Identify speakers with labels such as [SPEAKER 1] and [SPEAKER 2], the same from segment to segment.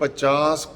[SPEAKER 1] 50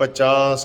[SPEAKER 1] 50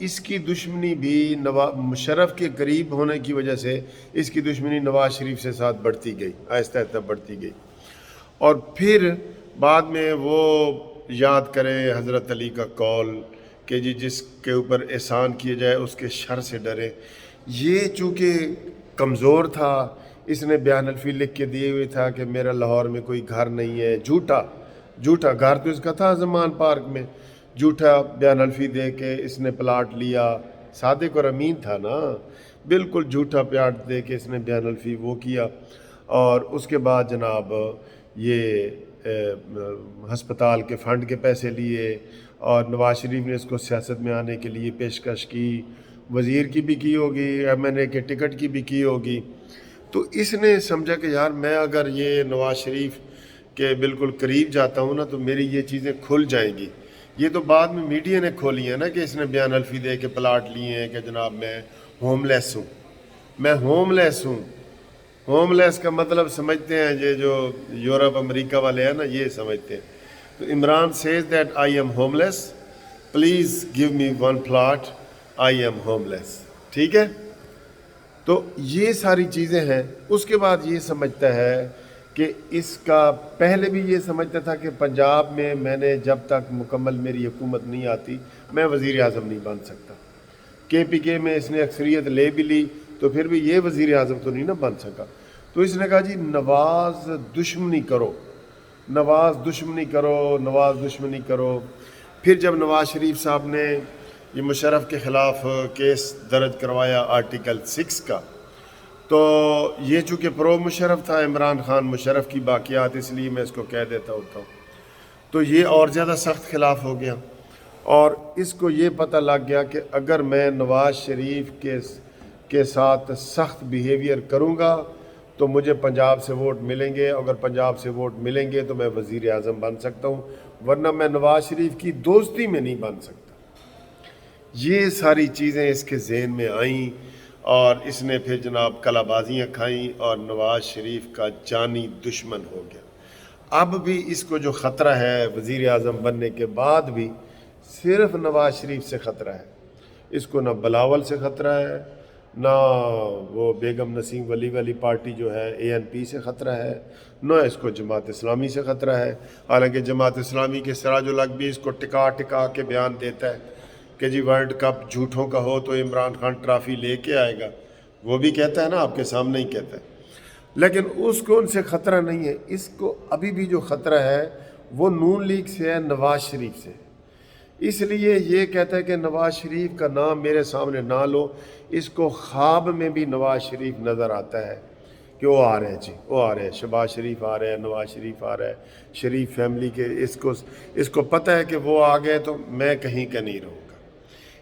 [SPEAKER 1] اس کی دشمنی بھی مشرف کے قریب ہونے کی وجہ سے اس کی دشمنی نواز شریف سے ساتھ بڑھتی گئی، آہستہ آہستہ بڑھتی گئی، اور پھر بعد میں وہ یاد کریں حضرت علی کا قول کہ جی جس کے اوپر احسان کیا جائے اس کے شر سے ڈرے۔ یہ چونکہ کمزور تھا، اس نے بیان الفی لکھ کے دیے ہوئے تھا کہ میرا لاہور میں کوئی گھر نہیں ہے، جھوٹا گھر تو اس کا تھا زمان پارک میں، جھوٹا بیان الفی دے کے اس نے پلاٹ لیا، صادق اور امین تھا نا، بالکل جھوٹا پلاٹ دے کے اس نے بیان الفی وہ کیا، اور اس کے بعد جناب یہ ہسپتال کے فنڈ کے پیسے لیے، اور نواز شریف نے اس کو سیاست میں آنے کے لیے پیشکش کی، وزیر کی بھی کی ہوگی، ایم این اے کے ٹکٹ کی بھی کی ہوگی۔ تو اس نے سمجھا کہ یار میں اگر یہ نواز شریف کے بالکل قریب جاتا ہوں نا تو میری یہ چیزیں کھل جائیں گی۔ یہ تو بعد میں میڈیا نے کھولی ہیں نا کہ اس نے بیان الفی دے کے پلاٹ لیے ہیں کہ جناب میں ہوم لیس ہوں، میں ہوم لیس ہوں۔ ہوم لیس کا مطلب سمجھتے ہیں یہ جو یورپ امریکہ والے ہیں نا، یہ سمجھتے ہیں۔ تو Imran says that I am homeless, please give me one plot, I am homeless، ٹھیک ہے؟ تو یہ ساری چیزیں ہیں۔ اس کے بعد یہ سمجھتا ہے کہ اس کا پہلے بھی یہ سمجھتا تھا کہ پنجاب میں نے جب تک مکمل میری حکومت نہیں آتی میں وزیر اعظم نہیں بن سکتا۔ کے پی کے میں اس نے اکثریت لے بھی لی تو پھر بھی یہ وزیر اعظم تو نہیں نا بن سکا۔ تو اس نے کہا جی نواز دشمنی کرو، نواز دشمنی کرو، نواز دشمنی کرو۔ پھر جب نواز شریف صاحب نے یہ مشرف کے خلاف کیس درج کروایا آرٹیکل 6 کا، تو یہ چونکہ پرو مشرف تھا، عمران خان مشرف کی باقیات، اس لیے میں اس کو کہہ دیتا ہوتا ہوں، تو یہ اور زیادہ سخت خلاف ہو گیا، اور اس کو یہ پتہ لگ گیا کہ اگر میں نواز شریف کے ساتھ سخت بیہیویئر کروں گا تو مجھے پنجاب سے ووٹ ملیں گے، اگر پنجاب سے ووٹ ملیں گے تو میں وزیر اعظم بن سکتا ہوں، ورنہ میں نواز شریف کی دوستی میں نہیں بن سکتا۔ یہ ساری چیزیں اس کے ذہن میں آئیں، اور اس نے پھر جناب کلا بازیاں کھائیں اور نواز شریف کا جانی دشمن ہو گیا۔ اب بھی اس کو جو خطرہ ہے وزیر اعظم بننے کے بعد بھی صرف نواز شریف سے خطرہ ہے، اس کو نہ بلاول سے خطرہ ہے، نہ وہ بیگم نسیم ولی والی پارٹی جو ہے اے این پی سے خطرہ ہے، نہ اس کو جماعت اسلامی سے خطرہ ہے۔ حالانکہ جماعت اسلامی کے سراج الحق بھی اس کو ٹکا کے بیان دیتا ہے کہ جی ورلڈ کپ جھوٹوں کا ہو تو عمران خان ٹرافی لے کے آئے گا، وہ بھی کہتا ہے نا، آپ کے سامنے ہی کہتا ہے، لیکن اس کو ان سے خطرہ نہیں ہے۔ اس کو ابھی بھی جو خطرہ ہے وہ نون لیگ سے ہے، نواز شریف سے، اس لیے یہ کہتا ہے کہ نواز شریف کا نام میرے سامنے نہ لو۔ اس کو خواب میں بھی نواز شریف نظر آتا ہے کہ وہ آ رہے ہیں، جی وہ آ رہے ہیں، شہباز شریف آ رہے ہیں، نواز شریف آ رہا ہے، شریف فیملی کے، اس کو پتہ ہے کہ وہ آ گئے تو میں کہیں کا نہیں رہوں گا۔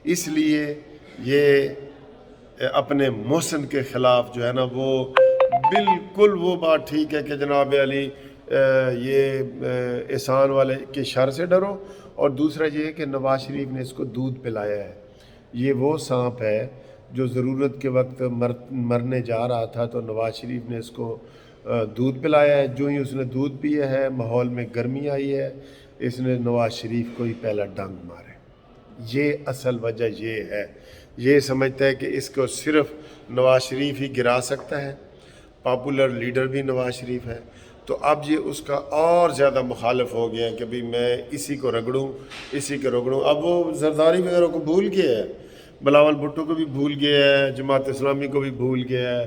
[SPEAKER 1] اس لیے یہ اپنے محسن کے خلاف جو ہے نا، وہ بالکل وہ بات ٹھیک ہے کہ جناب علی یہ احسان والے کے شر سے ڈرو، اور دوسرا یہ ہے کہ نواز شریف نے اس کو دودھ پلایا ہے۔ یہ وہ سانپ ہے جو ضرورت کے وقت مرنے جا رہا تھا، تو نواز شریف نے اس کو دودھ پلایا ہے۔ جو ہی اس نے دودھ پیا ہے، ماحول میں گرمی آئی ہے، اس نے نواز شریف کو ہی پہلا ڈنگ مارے۔ یہ اصل وجہ یہ ہے، یہ سمجھتا ہے کہ اس کو صرف نواز شریف ہی گرا سکتا ہے، پاپولر لیڈر بھی نواز شریف ہے، تو اب یہ اس کا اور زیادہ مخالف ہو گیا کہ بھئی میں اسی کو رگڑوں۔ اب وہ زرداری وغیرہ کو بھول گیا ہے، بلاول بھٹو کو بھی بھول گیا ہے، جماعت اسلامی کو بھی بھول گیا ہے۔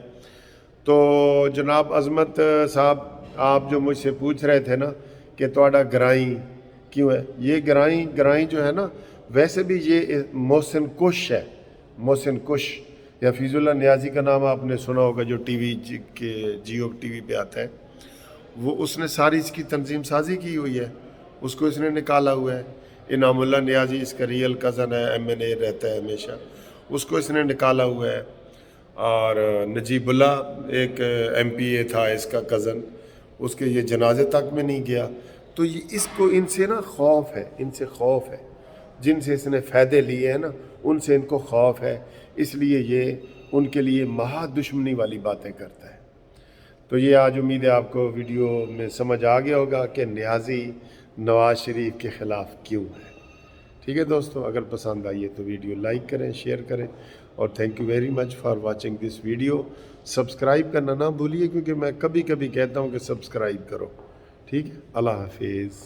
[SPEAKER 1] تو جناب عظمت صاحب، آپ جو مجھ سے پوچھ رہے تھے نا کہ تواڈا گرائیں کیوں ہے، یہ گرائیں جو ہے نا، ویسے بھی یہ محسن کش ہے، محسن کش، یا فیض اللہ نیازی کا نام آپ نے سنا ہوگا جو ٹی وی کے جیو ٹی وی پہ آتا ہے، وہ اس نے ساری اس کی تنظیم سازی کی ہوئی ہے، اس کو اس نے نکالا ہوا ہے۔ انعام اللہ نیازی اس کا ریئل کزن ہے، ایم این اے رہتا ہے ہمیشہ، اس کو اس نے نکالا ہوا ہے، اور نجیب اللہ ایک ایم پی اے تھا اس کا کزن، اس کے یہ جنازے تک میں نہیں گیا۔ تو یہ اس کو ان سے نا خوف ہے، ان سے خوف ہے، جن سے اس نے فائدے لیے ہیں نا ان سے ان کو خوف ہے، اس لیے یہ ان کے لیے مہا دشمنی والی باتیں کرتا ہے۔ تو یہ آج امید ہے آپ کو ویڈیو میں سمجھ آ گیا ہوگا کہ نیازی نواز شریف کے خلاف کیوں ہے۔ ٹھیک ہے دوستو، اگر پسند آئی ہے تو ویڈیو لائک کریں، شیئر کریں، اور thank you very much for watching this video. Subscribe کرنا نہ بھولیے، کیونکہ میں کبھی کبھی کہتا ہوں کہ سبسکرائب کرو. ٹھیک ہے، اللہ حافظ.